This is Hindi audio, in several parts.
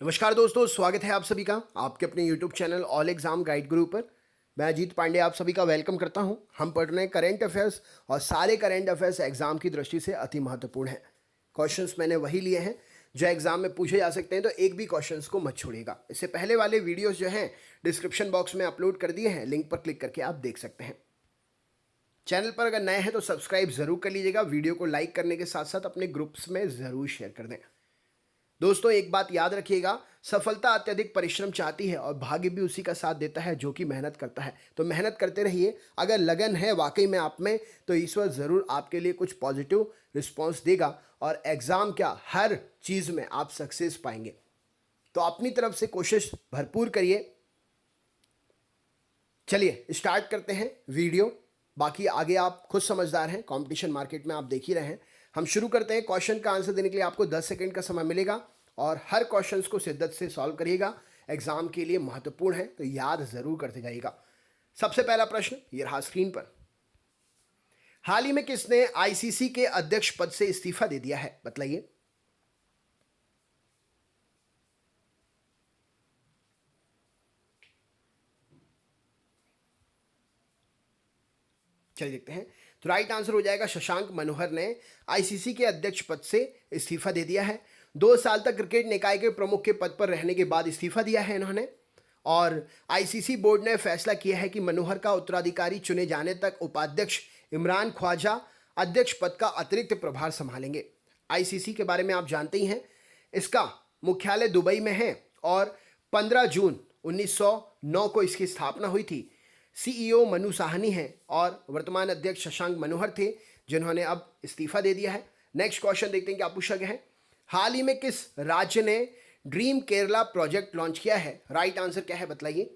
नमस्कार दोस्तों, स्वागत है आप सभी का आपके अपने YouTube channel all exam guide गुरु पर। मैं अजीत पांडे आप सभी का वेलकम करता हूं। हम पढ़ रहे हैं करेंट अफेयर्स और सारे करेंट अफेयर्स एग्जाम की दृष्टि से अति महत्वपूर्ण हैं। क्वेश्चंस मैंने वही लिए हैं जो एग्जाम में पूछे जा सकते हैं, तो एक भी क्वेश्चंस को मत छोड़िएगा। इससे पहले वाले वीडियोस जो हैं डिस्क्रिप्शन बॉक्स में अपलोड कर दिए हैं, लिंक पर क्लिक करके आप देख सकते हैं। चैनल पर अगर नए हैं तो सब्सक्राइब जरूर कर लीजिएगा। वीडियो को लाइक करने के साथ साथ अपने ग्रुप्स में जरूर शेयर कर दें। दोस्तों एक बात याद रखिएगा, सफलता अत्यधिक परिश्रम चाहती है और भाग्य भी उसी का साथ देता है जो कि मेहनत करता है। तो मेहनत करते रहिए। अगर लगन है वाकई में आप में, तो ईश्वर ज़रूर आपके लिए कुछ पॉजिटिव रिस्पॉन्स देगा और एग्ज़ाम क्या हर चीज़ में आप सक्सेस पाएंगे। तो अपनी तरफ से कोशिश भरपूर करिए। चलिए स्टार्ट करते हैं वीडियो। बाकी आगे आप खुद समझदार हैं, कंपटीशन मार्केट में आप देख ही रहे हैं। हम शुरू करते हैं। क्वेश्चन का आंसर देने के लिए आपको 10 सेकंड का समय मिलेगा और हर क्वेश्चन को शिद्दत से सॉल्व करिएगा। एग्जाम के लिए महत्वपूर्ण है, तो याद जरूर करते जाइएगा। सबसे पहला प्रश्न ये रहा स्क्रीन पर। हाल ही में किसने आईसीसी के अध्यक्ष पद से इस्तीफा दे दिया है, बताइए। चलिए देखते हैं। तो राइट आंसर हो जाएगा शशांक मनोहर ने आईसीसी के अध्यक्ष पद से इस्तीफा दे दिया है। 2 साल तक क्रिकेट निकाय के प्रमुख के पद पर रहने के बाद इस्तीफा दिया है इन्होंने। और आईसीसी बोर्ड ने फैसला किया है कि मनोहर का उत्तराधिकारी चुने जाने तक उपाध्यक्ष इमरान ख्वाजा अध्यक्ष पद का अतिरिक्त प्रभार संभालेंगे। आईसीसी के बारे में आप जानते ही हैं, इसका मुख्यालय दुबई में है और 15 जून 1909 को इसकी स्थापना हुई थी। सीईओ मनु साहनी हैं और वर्तमान अध्यक्ष शशांक मनोहर थे, जिन्होंने अब इस्तीफा दे दिया है। नेक्स्ट क्वेश्चन देखते हैं क्या पूछा गया है। हाल ही में किस राज्य ने ड्रीम केरला प्रोजेक्ट लॉन्च किया है, राइट आंसर क्या है बताइए।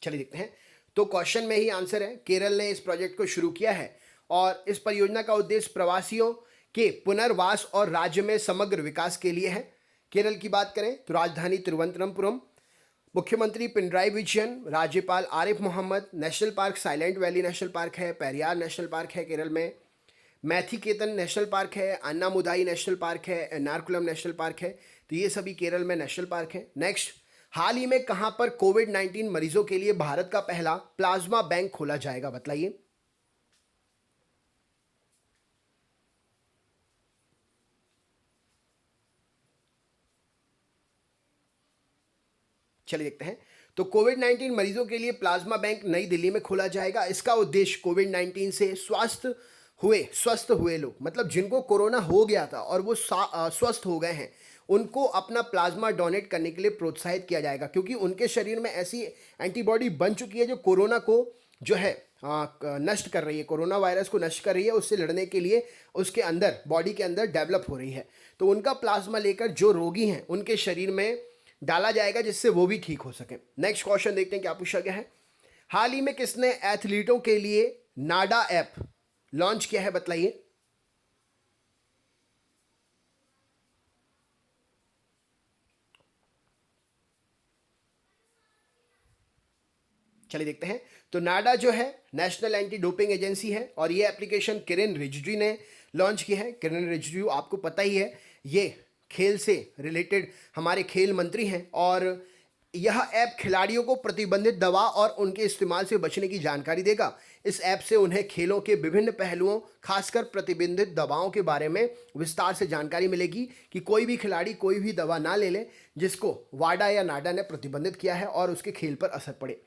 चलिए देखते हैं। तो क्वेश्चन में ही आंसर है, केरल ने इस प्रोजेक्ट को शुरू किया है और इस परियोजना का उद्देश्य प्रवासियों के पुनर्वास और राज्य में समग्र विकास के लिए है। केरल की बात करें तो राजधानी तिरुवनंतपुरम, मुख्यमंत्री पिनराई विजयन, राज्यपाल Arif Mohammad, national park silent valley national park है, पेरियार नेशनल पार्क है केरल में, मैथीकेतन नेशनल पार्क है, अन्नामुदाई नेशनल पार्क है, एर्नाकुलम नेशनल पार्क है। तो ये सभी केरल में नेशनल पार्क हैं। नेक्स्ट, हाल ही में कहां पर कोविड-19 मरीजों के लिए भारत का पहला प्लाज्मा बैंक खोला जाएगा, बताइए। चलिए देखते हैं। तो कोविड-19 मरीजों के लिए प्लाज्मा बैंक नई दिल्ली में खोला जाएगा। इसका उद्देश्य कोविड-19 से स्वस्थ हुए लोग, मतलब जिनको कोरोना हो गया था और वो स्वस्थ हो गए हैं, उनको अपना प्लाज्मा डोनेट करने के लिए प्रोत्साहित किया जाएगा, क्योंकि उनके शरीर में ऐसी एंटीबॉडी बन चुकी है जो कोरोना को जो है नष्ट कर रही है, कोरोना वायरस को नष्ट कर रही है। उससे लड़ने के लिए उसके अंदर, बॉडी के अंदर डेवलप हो रही है। तो उनका प्लाज्मा लेकर जो रोगी हैं उनके शरीर में डाला जाएगा, जिससे वो भी ठीक हो सके। नेक्स्ट क्वेश्चन देखते हैं क्या पूछा गया है। हाल ही में किसने एथलीटों के लिए नाडा ऐप लॉन्च किया है, बताइए। चलिए देखते हैं। तो नाडा जो है नेशनल एंटी डोपिंग एजेंसी है और ये एप्लीकेशन किरेन रिजिजू ने लॉन्च की है। किरेन रिजिजू आपको पता ही है, ये खेल से रिलेटेड हमारे खेल मंत्री हैं और यह ऐप खिलाड़ियों को प्रतिबंधित दवा और उनके इस्तेमाल से बचने की जानकारी देगा। इस ऐप से उन्हें खेलों के विभिन्न पहलुओं, खासकर प्रतिबंधित दवाओं के बारे में विस्तार से जानकारी मिलेगी कि कोई भी खिलाड़ी कोई भी दवा ना ले ले जिसको वाडा या नाडा ने प्रतिबंधित किया है और उसके खेल पर असर पड़े।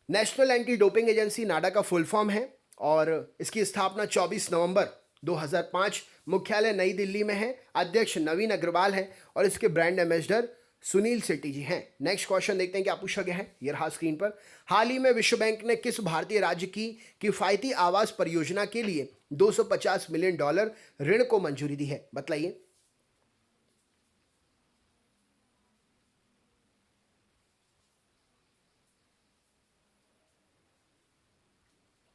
नेशनल एंटी डोपिंग एजेंसी नाडा का फुल फॉर्म है और इसकी स्थापना 24 नवंबर 2005 मुख्यालय नई दिल्ली में है। अध्यक्ष नवीन अग्रवाल है और इसके ब्रांड एम्बेसडर सुनील सेट्टी जी हैं। नेक्स्ट क्वेश्चन देखते हैं क्या पूछा गया है। ये रहा स्क्रीन पर। हाल ही में विश्व बैंक ने किस भारतीय राज्य की किफायती आवास परियोजना के लिए $250 मिलियन ऋण को मंजूरी दी है, बताइए।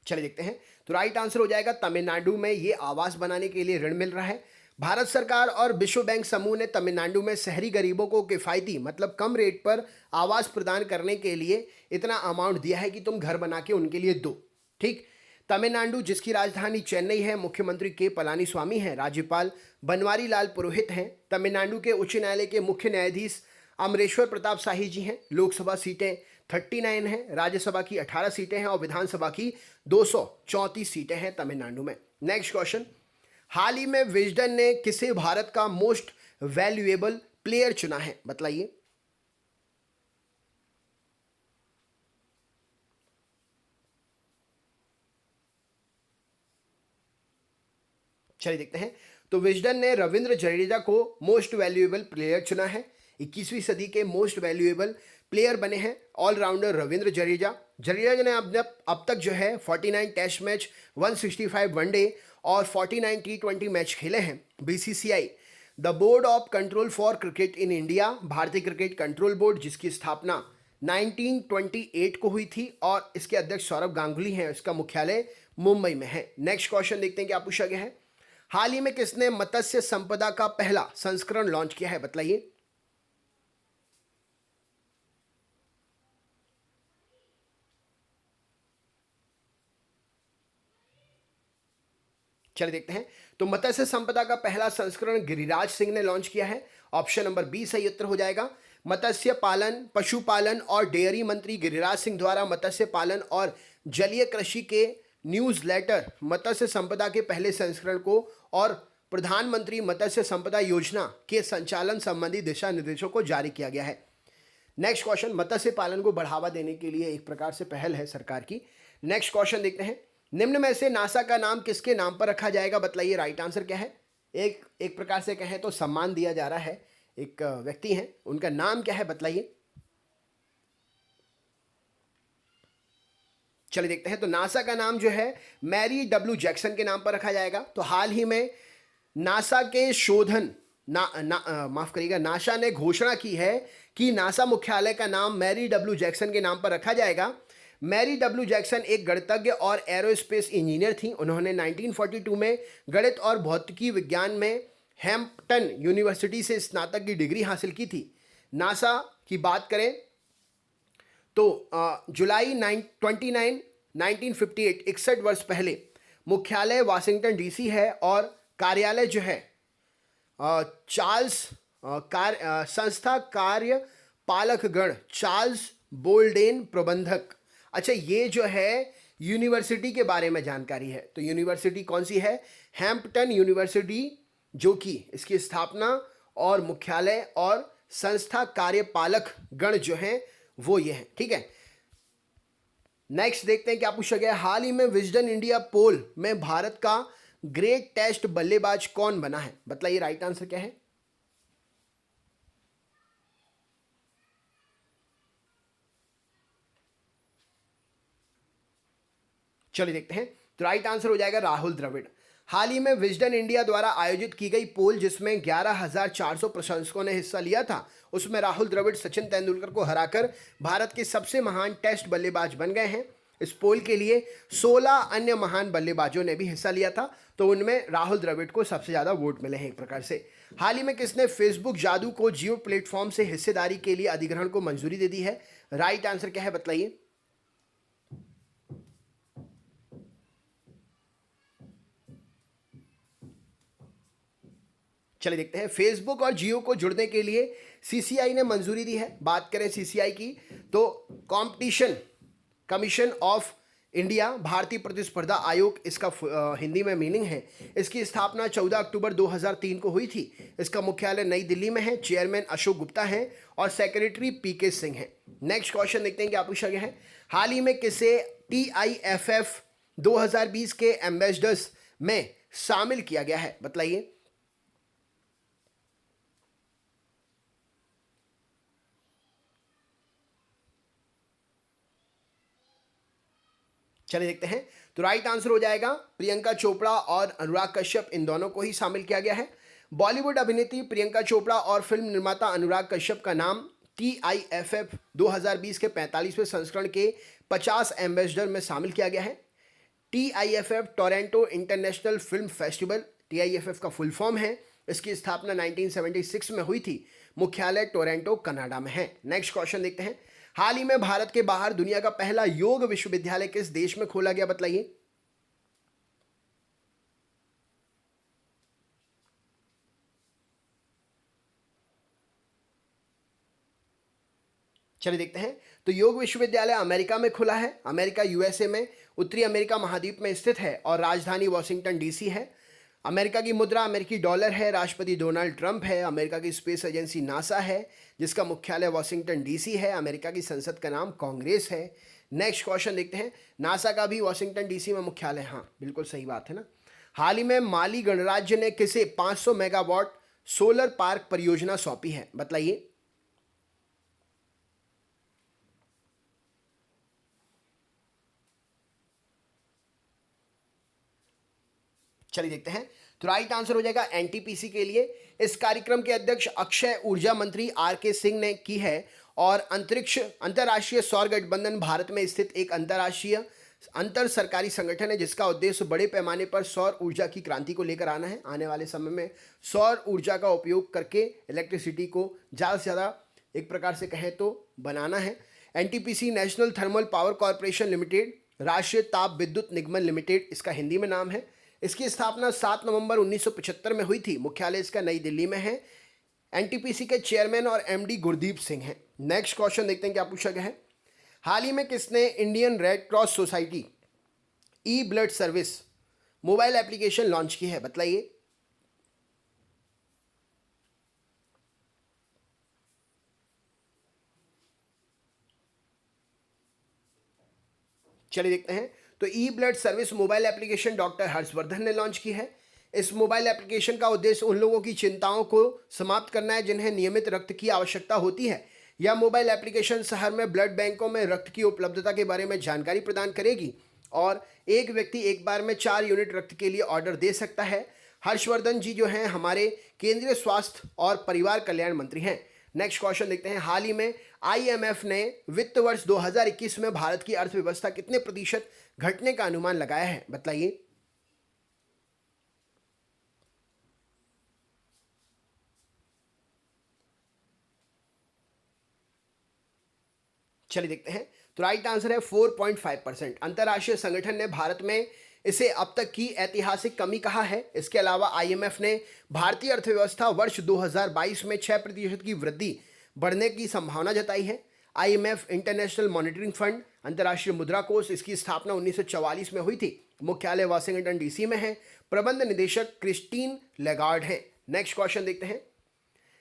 चलिए देखते हैं। तो राइट आंसर हो जाएगा तमिलनाडु में ये आवास बनाने के लिए ऋण मिल रहा है। भारत सरकार और विश्व बैंक समूह ने तमिलनाडु में शहरी गरीबों को किफ़ायती, मतलब कम रेट पर आवास प्रदान करने के लिए इतना अमाउंट दिया है कि तुम घर बना के उनके लिए दो। ठीक, तमिलनाडु जिसकी राजधानी चेन्नई है, मुख्यमंत्री के पलानीस्वामी हैं, राज्यपाल बनवारी लाल पुरोहित हैं। तमिलनाडु के उच्च न्यायालय के मुख्य न्यायाधीश अमरेश्वर प्रताप शाही जी हैं। लोकसभा सीटें 39 हैं, राज्यसभा की 18 सीटें हैं और विधानसभा की 234 सीटें हैं तमिलनाडु में। नेक्स्ट क्वेश्चन, हाल ही में विजडन ने किसे भारत का मोस्ट वैल्यूएबल प्लेयर चुना है, बतलाइए। चलिए देखते हैं। तो विजडन ने रविंद्र जडेजा को मोस्ट वैल्यूएबल प्लेयर चुना है। 21वीं सदी के मोस्ट वैल्यूएबल प्लेयर बने हैं ऑलराउंडर रविंद्र जडेजा। जडेजा ने अब तक जो है 49 टेस्ट मैच, 165 वनडे और 49 T20 मैच खेले हैं। BCCI the board of control for cricket in India, भारतीय क्रिकेट कंट्रोल बोर्ड, जिसकी स्थापना 1928 को हुई थी और इसके अध्यक्ष सौरभ गांगुली हैं। इसका मुख्यालय मुंबई में है। नेक्स्ट क्वेश्चन देखते हैं क्या पूछा गया है। हाल ही में किसने मत्स्य संपदा का पहला संस्करण लॉन्च किया है, बतलाइए। चलिए देखते हैं। तो मत्स्य संपदा का पहला संस्करण गिरिराज सिंह ने लॉन्च किया है। ऑप्शन नंबर बी सही उत्तर हो जाएगा। मत्स्य पालन, पशुपालन और डेयरी मंत्री गिरिराज सिंह द्वारा मत्स्य पालन और जलीय कृषि के न्यूज़लेटर मत्स्य संपदा के पहले संस्करण को और प्रधानमंत्री मत्स्य संपदा योजना के संचालन संबंधी दिशा निर्देशों को जारी किया गया है। नेक्स्ट क्वेश्चन, मत्स्य पालन को बढ़ावा देने के लिए एक प्रकार से पहल है सरकार की। नेक्स्ट क्वेश्चन देखते हैं। निम्न में से नासा का नाम किसके नाम पर रखा जाएगा, बतलाइए। राइट आंसर क्या है। एक प्रकार से कहें तो सम्मान दिया जा रहा है, एक व्यक्ति हैं, उनका नाम क्या है, बतलाइए। चलिए देखते हैं। तो नासा का नाम जो है मैरी डब्ल्यू जैक्सन के नाम पर रखा जाएगा। तो हाल ही में नासा के शोधन माफ करिएगा, नासा ने घोषणा की है कि नासा मुख्यालय का नाम मैरी डब्ल्यू जैक्सन के नाम पर रखा जाएगा। मैरी डब्ल्यू जैक्सन एक गणितज्ञ और एरोस्पेस इंजीनियर थी। उन्होंने 1942 में गणित और भौतिकी विज्ञान में हैम्पटन यूनिवर्सिटी से स्नातक की डिग्री हासिल की थी। नासा की बात करें तो जुलाई 29 1958 61 वर्ष पहले मुख्यालय वाशिंगटन डीसी है और कार्यालय जो है संस्था कार्यपालकगण चार्ल्स बोल्डेन प्रबंधक। अच्छा, ये जो है यूनिवर्सिटी के बारे में जानकारी है। तो यूनिवर्सिटी कौन सी है, हैम्पटन यूनिवर्सिटी, जो कि इसकी स्थापना और मुख्यालय और संस्था कार्यपालक गण जो हैं वो ये हैं। ठीक है, नेक्स्ट देखते हैं क्या पूछा गया। हाल ही में विजडन इंडिया पोल में भारत का ग्रेट टेस्ट बल्लेबाज कौन बना है, बताइए। राइट आंसर क्या है। चलिए देखते हैं। तो राइट आंसर हो जाएगा राहुल द्रविड़। हाल ही में विजडन इंडिया द्वारा आयोजित की गई पोल जिसमें 11,400 प्रशंसकों ने हिस्सा लिया था, उसमें राहुल द्रविड़ सचिन तेंदुलकर को हराकर भारत के सबसे महान टेस्ट बल्लेबाज बन गए हैं। इस पोल के लिए 16 अन्य महान बल्लेबाजों ने भी हिस्सा लिया था, तो उनमें राहुल द्रविड़ को सबसे ज़्यादा वोट मिले हैं एक प्रकार से। हाल ही में किसने फेसबुक जादू को जियो प्लेटफॉर्म से हिस्सेदारी के लिए अधिग्रहण को मंजूरी दे दी है, राइट आंसर क्या है, बतलाइए। चलिए देखते हैं। फेसबुक और जियो को जुड़ने के लिए सीसीआई ने मंजूरी दी है। बात करें सीसीआई की तो कंपटीशन कमीशन ऑफ इंडिया, भारतीय प्रतिस्पर्धा आयोग इसका हिंदी में मीनिंग है। इसकी स्थापना 14 अक्टूबर 2003 को हुई थी। इसका मुख्यालय नई दिल्ली में है। चेयरमैन अशोक गुप्ता हैं और सेक्रेटरी पीके सिंह हैं। नेक्स्ट क्वेश्चन देखते हैं क्या पूछा गया है। हाल ही में किसे TIFF 2020 के एम्बेसडर्स में शामिल किया गया है, बतलाइए। चलिए देखते हैं। तो राइट आंसर हो जाएगा प्रियंका चोपड़ा और अनुराग कश्यप, इन दोनों को ही शामिल किया गया है। बॉलीवुड अभिनेत्री प्रियंका चोपड़ा और फिल्म निर्माता अनुराग कश्यप का नाम TIFF 2020 के 45वें संस्करण के 50 एम्बेसडर में शामिल किया गया है। TIFF Toronto international film festival TIFF का फुल फॉर्म है। इसकी स्थापना 1976 में हुई थी। मुख्यालय टोरंटो कनाडा में है। नेक्स्ट क्वेश्चन देखते हैं। हाल ही में भारत के बाहर दुनिया का पहला योग विश्वविद्यालय किस देश में खोला गया, बतलाइए। चलिए देखते हैं। तो योग विश्वविद्यालय अमेरिका में खुला है। अमेरिका यूएसए में उत्तरी अमेरिका महाद्वीप में स्थित है और राजधानी वॉशिंगटन डीसी है। अमेरिका की मुद्रा अमेरिकी डॉलर है। राष्ट्रपति डोनाल्ड ट्रंप है। अमेरिका की स्पेस एजेंसी नासा है जिसका मुख्यालय वॉशिंगटन डीसी है। अमेरिका की संसद का नाम कांग्रेस है। नेक्स्ट क्वेश्चन देखते हैं। नासा का भी वॉशिंगटन डीसी में मुख्यालय, हाँ बिल्कुल सही बात है ना। हाल ही में माली गणराज्य ने किसे 500 मेगावाट सोलर पार्क परियोजना सौंपी है, बताइए। चलिए देखते हैं। तो राइट आंसर हो जाएगा एनटीपीसी के लिए। इस कार्यक्रम के अध्यक्ष अक्षय ऊर्जा मंत्री आर के सिंह ने की है और अंतर्राष्ट्रीय सौर गठबंधन भारत में स्थित एक अंतर्राष्ट्रीय अंतर सरकारी संगठन है जिसका उद्देश्य बड़े पैमाने पर सौर ऊर्जा की क्रांति को लेकर आना है। आने वाले समय में सौर ऊर्जा का उपयोग करके इलेक्ट्रिसिटी को ज़्यादा से ज़्यादा एक प्रकार से कहें तो बनाना है। NTPC national thermal power corporation limited, राष्ट्रीय ताप विद्युत निगम लिमिटेड इसका हिंदी में नाम है। इसकी स्थापना 7 नवंबर 1975 में हुई थी। मुख्यालय इसका नई दिल्ली में है। एनटीपीसी के चेयरमैन और एमडी गुरदीप सिंह हैं। नेक्स्ट क्वेश्चन देखते हैं क्या पूछा गया है। हाल ही में किसने Indian red cross society E blood service mobile application launch की है, बताइए। चलिए देखते हैं। तो E blood service mobile application doctor Harshvardhan ने लॉन्च की है। इस मोबाइल एप्लीकेशन का उद्देश्य उन लोगों की चिंताओं को समाप्त करना है जिन्हें नियमित रक्त की आवश्यकता होती है। यह मोबाइल एप्लीकेशन शहर में ब्लड बैंकों में रक्त की उपलब्धता के बारे में जानकारी प्रदान करेगी और एक व्यक्ति एक बार में 4 यूनिट रक्त के लिए ऑर्डर दे सकता है। हर्षवर्धन जी जो हैं हमारे केंद्रीय स्वास्थ्य और परिवार कल्याण मंत्री हैं। नेक्स्ट क्वेश्चन देखते हैं। हाल ही में आईएमएफ ने वित्त वर्ष 2021 में भारत की अर्थव्यवस्था कितने प्रतिशत घटने का अनुमान लगाया है, बताइए। चलिए देखते हैं। तो राइट आंसर है 4.5%। अंतर्राष्ट्रीय संगठन ने भारत में इसे अब तक की ऐतिहासिक कमी कहा है। इसके अलावा आईएमएफ ने भारतीय अर्थव्यवस्था वर्ष 2022 में 6% की वृद्धि बढ़ने की संभावना जताई है। आईएमएफ इंटरनेशनल मॉनिटरिंग फंड अंतर्राष्ट्रीय मुद्रा कोष, इसकी स्थापना 1944 में हुई थी। मुख्यालय वॉशिंगटन डीसी में है। प्रबंध निदेशक क्रिस्टीन लेगार्ड हैं। नेक्स्ट क्वेश्चन देखते हैं।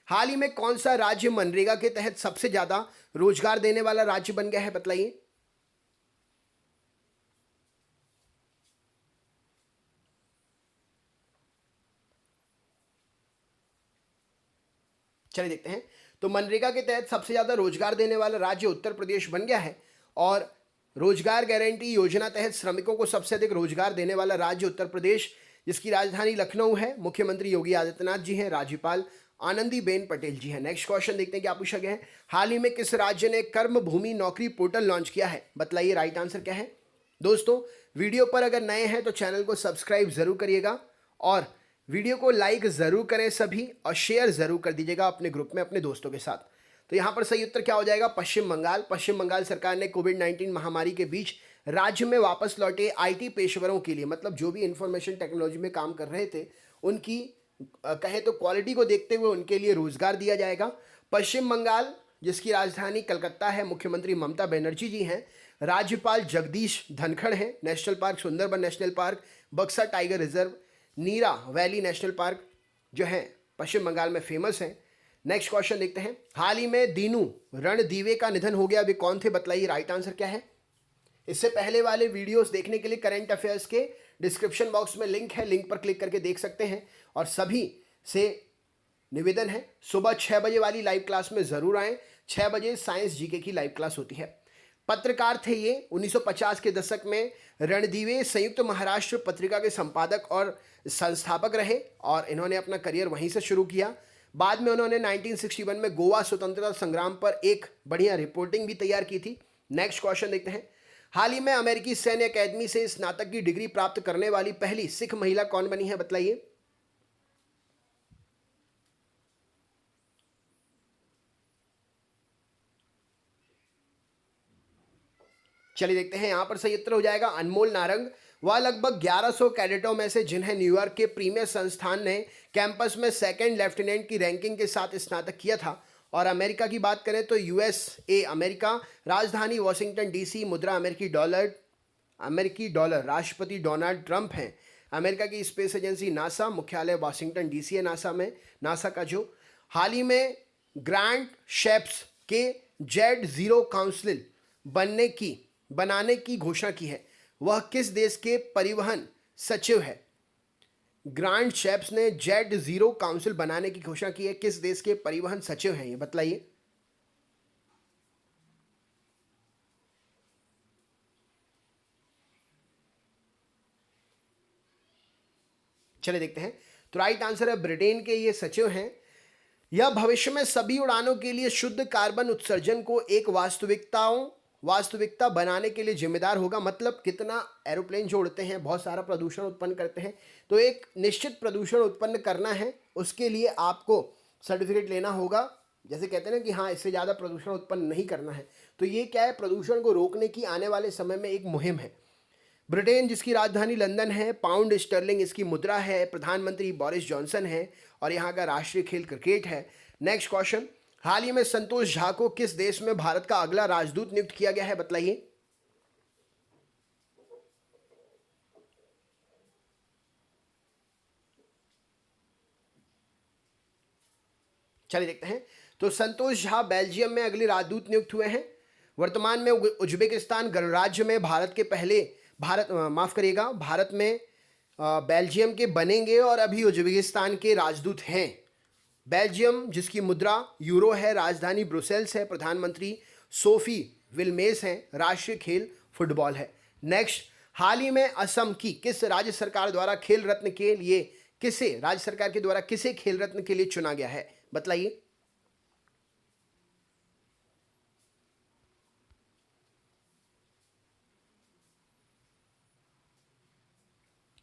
हाल ही में कौन सा राज्य मनरेगा के तहत सबसे ज्यादा रोजगार देने वाला राज्य बन गया है, बताइए। चलिए देखते हैं। तो मनरेगा के तहत सबसे ज्यादा रोजगार देने वाला राज्य उत्तर प्रदेश बन गया है और रोजगार गारंटी योजना तहत श्रमिकों को सबसे अधिक रोजगार देने वाला राज्य उत्तर प्रदेश, जिसकी राजधानी लखनऊ है। मुख्यमंत्री योगी आदित्यनाथ जी हैं। राज्यपाल आनंदीबेन पटेल जी हैं। नेक्स्ट क्वेश्चन देखते हैं क्या पूछा गया है। हाल ही में किस राज्य ने कर्म भूमि नौकरी पोर्टल लॉन्च किया है, बताइए। राइट आंसर क्या है। दोस्तों वीडियो पर अगर नए हैं तो चैनल को सब्सक्राइब जरूर करिएगा और वीडियो को लाइक ज़रूर करें सभी और शेयर ज़रूर कर दीजिएगा अपने ग्रुप में अपने दोस्तों के साथ। तो यहाँ पर सही उत्तर क्या हो जाएगा, पश्चिम बंगाल। पश्चिम बंगाल सरकार ने कोविड-19 महामारी के बीच राज्य में वापस लौटे आईटी पेशेवरों के लिए, मतलब जो भी इंफॉर्मेशन टेक्नोलॉजी में काम कर रहे थे, उनकी कहें तो क्वालिटी को देखते हुए उनके लिए रोजगार दिया जाएगा। पश्चिम बंगाल जिसकी राजधानी कलकत्ता है, मुख्यमंत्री ममता बनर्जी जी हैं। राज्यपाल जगदीश धनखड़ हैं। National park Sundarban national park, बक्सा टाइगर रिजर्व, नीरा वैली नेशनल पार्क जो है पश्चिम बंगाल में फेमस है। नेक्स्ट क्वेश्चन देखते हैं। हाल ही में दीनू रणदीवे का निधन हो गया, वे कौन थे, बताइए। राइट आंसर क्या है। इससे पहले वाले वीडियोस देखने के लिए करंट अफेयर्स के डिस्क्रिप्शन बॉक्स में लिंक है, लिंक पर क्लिक करके देख सकते हैं। और सभी से निवेदन है सुबह 6 बजे वाली लाइव क्लास में ज़रूर आएँ। 6 बजे साइंस जीके की लाइव क्लास होती है। पत्रकार थे ये। 1950 के दशक में रणदीवे संयुक्त महाराष्ट्र पत्रिका के संपादक और संस्थापक रहे और इन्होंने अपना करियर वहीं से शुरू किया। बाद में उन्होंने 1961 में गोवा स्वतंत्रता संग्राम पर एक बढ़िया रिपोर्टिंग भी तैयार की थी। नेक्स्ट क्वेश्चन देखते हैं। हाल ही में अमेरिकी सैन्य अकेडमी से स्नातक की डिग्री प्राप्त करने वाली पहली सिख महिला कौन बनी है, बताइए। चलिए देखते हैं। यहां पर सही उत्तर हो जाएगा अनमोल नारंग। वह लगभग 1100 कैडेटों में से जिन्हें न्यूयॉर्क के प्रीमियर संस्थान ने कैंपस में सेकंड लेफ्टिनेंट की रैंकिंग के साथ स्नातक किया था और अमेरिका की बात करें तो यूएसए अमेरिका, राजधानी वॉशिंगटन डीसी, मुद्रा अमेरिकी डॉलर, राष्ट्रपति डोनाल्ड ट्रंप हैं। अमेरिका की स्पेस एजेंसी नासा, मुख्यालय वॉशिंगटन डीसी है नासा में, नासा का जो। हाल ही में ग्रैंड शेप्स के जेड जीरो काउंसिल बनाने की घोषणा की है, वह किस देश के परिवहन सचिव है? ग्रांड शेप्स ने जेड जीरो काउंसिल बनाने की घोषणा की है, किस देश के परिवहन सचिव हैं ये बतलाइए। चलिए देखते हैं। तो राइट आंसर है ब्रिटेन के ये सचिव हैं। यह भविष्य में सभी उड़ानों के लिए शुद्ध कार्बन उत्सर्जन को एक वास्तविकता बनाने के लिए जिम्मेदार होगा। मतलब कितना एरोप्लेन जो उड़ते हैं बहुत सारा प्रदूषण उत्पन्न करते हैं, तो एक निश्चित प्रदूषण उत्पन्न करना है, उसके लिए आपको सर्टिफिकेट लेना होगा। जैसे कहते हैं ना कि हाँ इससे ज़्यादा प्रदूषण उत्पन्न नहीं करना है, तो ये क्या है, प्रदूषण को रोकने की आने वाले समय में एक मुहिम है। ब्रिटेन जिसकी राजधानी लंदन है, पाउंड स्टर्लिंग इसकी मुद्रा है, प्रधानमंत्री बोरिस जॉनसन है और यहाँ का राष्ट्रीय खेल क्रिकेट है। नेक्स्ट क्वेश्चन, हाल ही में संतोष झा को किस देश में भारत का अगला राजदूत नियुक्त किया गया है बतलाइए। चलिए देखते हैं। तो संतोष झा बेल्जियम में अगले राजदूत नियुक्त हुए हैं। वर्तमान में उज्बेकिस्तान गणराज्य में भारत में बेल्जियम के बनेंगे और अभी उज्बेकिस्तान के राजदूत हैं। बेल्जियम जिसकी मुद्रा यूरो है, राजधानी ब्रुसेल्स है, प्रधानमंत्री सोफी विल्मेस हैं, राष्ट्रीय खेल फुटबॉल है। नेक्स्ट, हाल ही में असम की किस राज्य सरकार द्वारा खेल रत्न के लिए किसे खेल रत्न के लिए चुना गया है बतलाइए।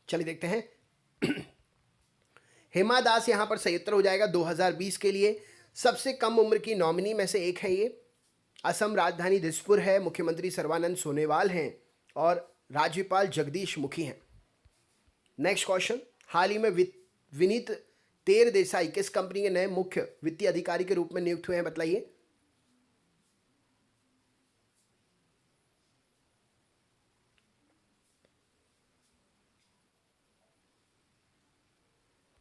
चलिए देखते हैं। हेमा दास यहां पर सही उत्तर हो जाएगा 2020 के लिए। सबसे कम उम्र की नॉमिनी में से एक है ये। असम राजधानी दिसपुर है, मुख्यमंत्री सर्बानंद सोनोवाल हैं और राज्यपाल जगदीश मुखी हैं। नेक्स्ट क्वेश्चन, हाल ही में विनीत तेर देसाई किस कंपनी के नए मुख्य वित्तीय अधिकारी के रूप में नियुक्त हुए हैं बतलाइए।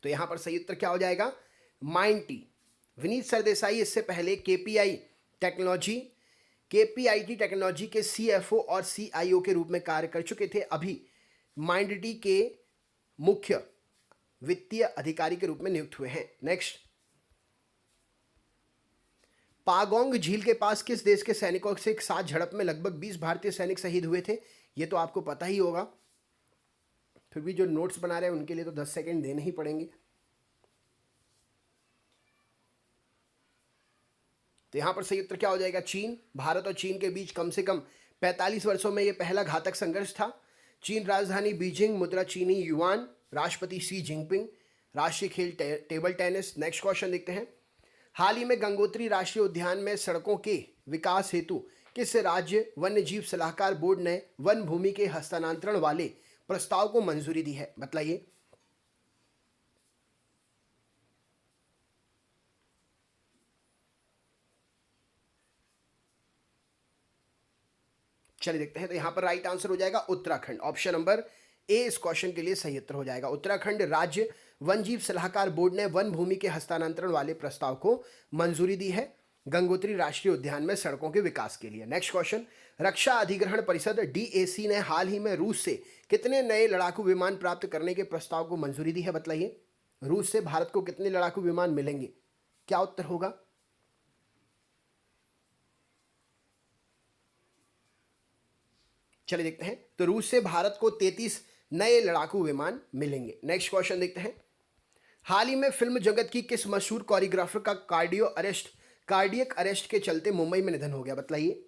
तो यहां पर सही उत्तर क्या हो जाएगा, माइंटी। विनीत सरदेसाई इससे पहले केपीआईटी टेक्नोलॉजी के सीएफओ और सीआईओ के रूप में कार्य कर चुके थे। अभी माइंडटी के मुख्य वित्तीय अधिकारी के रूप में नियुक्त हुए हैं। नेक्स्ट, पागोंग झील के पास किस देश के सैनिकों से एक साथ झड़प में लगभग 20 भारतीय सैनिक शहीद हुए थे? ये तो आपको पता ही होगा, फिर भी जो नोट्स बना रहे हैं उनके लिए तो 10 सेकंड देने ही पड़ेंगे। तो यहां पर सही उत्तर क्या हो जाएगा, चीन। भारत और चीन के बीच कम से कम 45 वर्षों में यह पहला घातक संघर्ष था। चीन राजधानी बीजिंग, मुद्रा चीनी युआन, राष्ट्रपति शी जिनपिंग, राष्ट्रीय खेल टेबल टेनिस। नेक्स्ट क्वेश्चन देखते हैं। हाल ही में गंगोत्री राष्ट्रीय उद्यान में सड़कों के विकास हेतु किस राज्य वन्य जीव सलाहकार बोर्ड ने वन भूमि के हस्तांतरण वाले प्रस्ताव को मंजूरी दी है बतलाइए। चलिए देखते हैं। तो यहां पर राइट आंसर हो जाएगा उत्तराखंड। ऑप्शन नंबर ए इस क्वेश्चन के लिए सही उत्तर हो जाएगा। उत्तराखंड राज्य वन जीव सलाहकार बोर्ड ने वन भूमि के हस्तांतरण वाले प्रस्ताव को मंजूरी दी है गंगोत्री राष्ट्रीय उद्यान में सड़कों के विकास के लिए। नेक्स्ट क्वेश्चन, रक्षा अधिग्रहण परिषद डीएसी ने हाल ही में रूस से कितने नए लड़ाकू विमान प्राप्त करने के प्रस्ताव को मंजूरी दी है बतलाइए। रूस से भारत को कितने लड़ाकू विमान मिलेंगे, क्या उत्तर होगा। चलिए देखते हैं। तो रूस से भारत को 33 नए लड़ाकू विमान मिलेंगे। नेक्स्ट क्वेश्चन देखते हैं। हाल ही में फिल्म जगत की किस मशहूर कोरियोग्राफर का कार्डियक अरेस्ट के चलते मुंबई में निधन हो गया बतलाइए।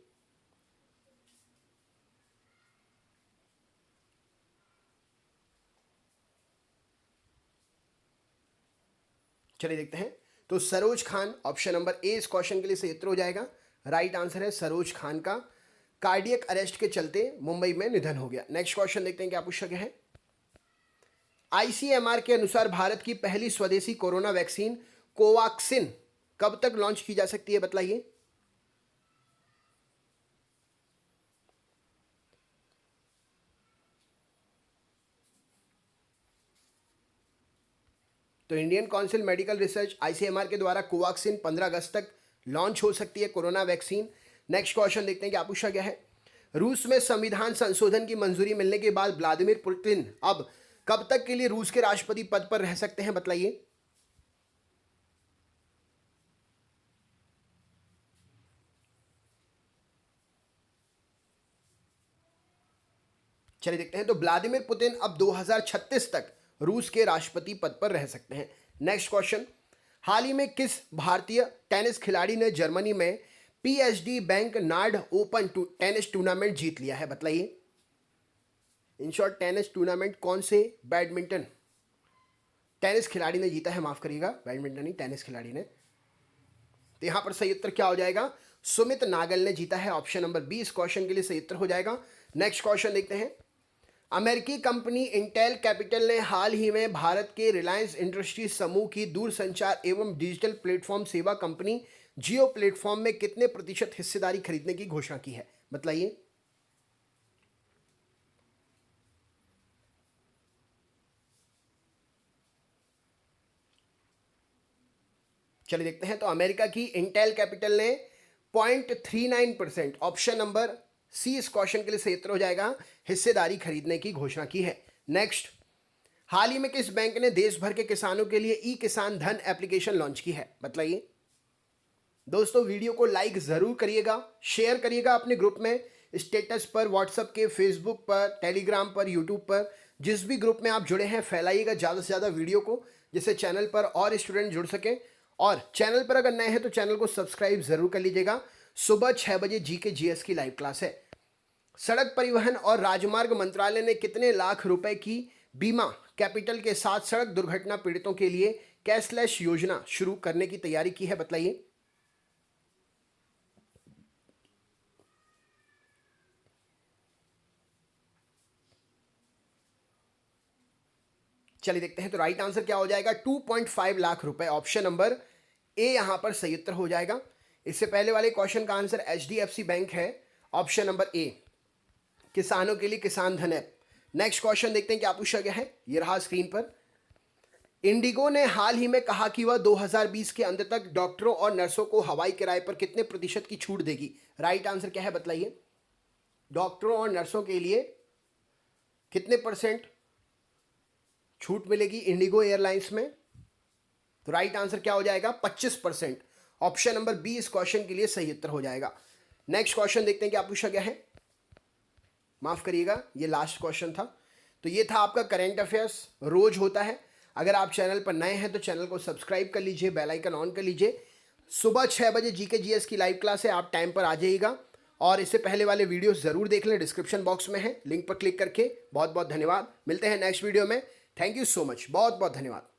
चलिए देखते हैं। तो Saroj Khan, option number A इस क्वेश्चन के लिए सही उत्तर हो जाएगा। राइट आंसर है सरोज खान का कार्डियक अरेस्ट के चलते मुंबई में निधन हो गया। नेक्स्ट क्वेश्चन देखते हैं क्या पूछा गया है। आईसीएमआर के अनुसार भारत की पहली स्वदेशी कोरोना वैक्सीन कोवाक्सिन कब तक लॉन्च की जा सकती है बताइए। तो Indian council medical research ICMR के द्वारा कोवैक्सीन 15 अगस्त तक लॉन्च हो सकती है कोरोना वैक्सीन। नेक्स्ट क्वेश्चन देखते हैं क्या पूछा गया है। रूस में संविधान संशोधन की मंजूरी मिलने के बाद व्लादिमीर पुतिन अब कब तक के लिए रूस के राष्ट्रपति पद पर रह सकते हैं बताइए। चलिए देखते हैं। तो व्लादिमीर पुतिन अब 2036 तक रूस के राष्ट्रपति पद पर रह सकते हैं। नेक्स्ट क्वेश्चन, हाल ही में किस भारतीय टेनिस खिलाड़ी ने जर्मनी में PSD bank Nord open tennis tournament जीत लिया है बताइए। इन शॉर्ट टेनिस टूर्नामेंट कौन से बैडमिंटन टेनिस खिलाड़ी ने जीता है, माफ करिएगा बैडमिंटन नहीं, टेनिस खिलाड़ी ने। तो यहां पर सही उत्तर क्या हो जाएगा, सुमित नागल ने जीता है। ऑप्शन नंबर 20 क्वेश्चन के लिए सही उत्तर हो जाएगा। नेक्स्ट क्वेश्चन देखते हैं। अमेरिकी कंपनी इंटेल कैपिटल ने हाल ही में भारत के रिलायंस इंडस्ट्रीज समूह की दूरसंचार एवं डिजिटल प्लेटफॉर्म सेवा कंपनी जियो प्लेटफॉर्म में कितने प्रतिशत हिस्सेदारी खरीदने की घोषणा की है बताइए। चलिए देखते हैं। तो अमेरिका की इंटेल कैपिटल ने 0.39%, ऑप्शन नंबर सी इस क्वेश्चन के लिए सही उत्तर हो जाएगा, हिस्सेदारी खरीदने की घोषणा की है। नेक्स्ट, हाल ही में किस बैंक ने देश भर के किसानों के लिए ई किसान धन एप्लीकेशन लॉन्च की है बताइए। दोस्तों वीडियो को लाइक जरूर करिएगा, शेयर करिएगा अपने ग्रुप में, स्टेटस पर, व्हाट्सएप के, फेसबुक पर, टेलीग्राम पर, यूट्यूब पर, जिस भी ग्रुप में आप जुड़े हैं फैलाइएगा ज़्यादा से ज़्यादा वीडियो को, जिससे चैनल पर और स्टूडेंट जुड़ सकें। और चैनल पर अगर नए हैं तो चैनल को सब्सक्राइब जरूर कर लीजिएगा। सुबह 6 बजे जीके जीएस की लाइव क्लास है। सड़क परिवहन और राजमार्ग मंत्रालय ने कितने लाख रुपए की बीमा कैपिटल के साथ सड़क दुर्घटना पीड़ितों के लिए कैशलेस योजना शुरू करने की तैयारी की है बताइए। चलिए देखते हैं। तो राइट आंसर क्या हो जाएगा, 2.5 लाख रुपए, ऑप्शन नंबर ए यहां पर सही उत्तर हो जाएगा। इससे पहले वाले क्वेश्चन का आंसर एचडीएफसी बैंक है, ऑप्शन नंबर ए, किसानों के लिए किसान धन ऐप। नेक्स्ट क्वेश्चन देखते हैं क्या पूछा गया है, ये रहा स्क्रीन पर। इंडिगो ने हाल ही में कहा कि वह 2020 के अंत तक डॉक्टरों और नर्सों को हवाई किराए पर कितने प्रतिशत की छूट देगी। राइट आंसर क्या है बताइए। डॉक्टरों और नर्सों के लिए कितने % छूट मिलेगी इंडिगो एयरलाइंस में। तो राइट आंसर क्या हो जाएगा, 25%, ऑप्शन नंबर बी इस क्वेश्चन के लिए सही उत्तर हो जाएगा। नेक्स्ट क्वेश्चन देखते हैं क्या पूछा गया है, माफ करिएगा ये लास्ट क्वेश्चन था। तो ये था आपका करंट अफेयर्स, रोज होता है। अगर आप चैनल पर नए हैं तो चैनल को सब्सक्राइब कर लीजिए, बेल आइकन ऑन कर लीजिए। सुबह 6 बजे जीके जीएस की लाइव क्लास है, आप टाइम पर आ जाइएगा। और इससे पहले वाले वीडियो जरूर देख लें, डिस्क्रिप्शन बॉक्स में है, लिंक पर क्लिक करके। बहुत बहुत धन्यवाद, मिलते हैं नेक्स्ट वीडियो में। थैंक यू सो मच, बहुत बहुत धन्यवाद।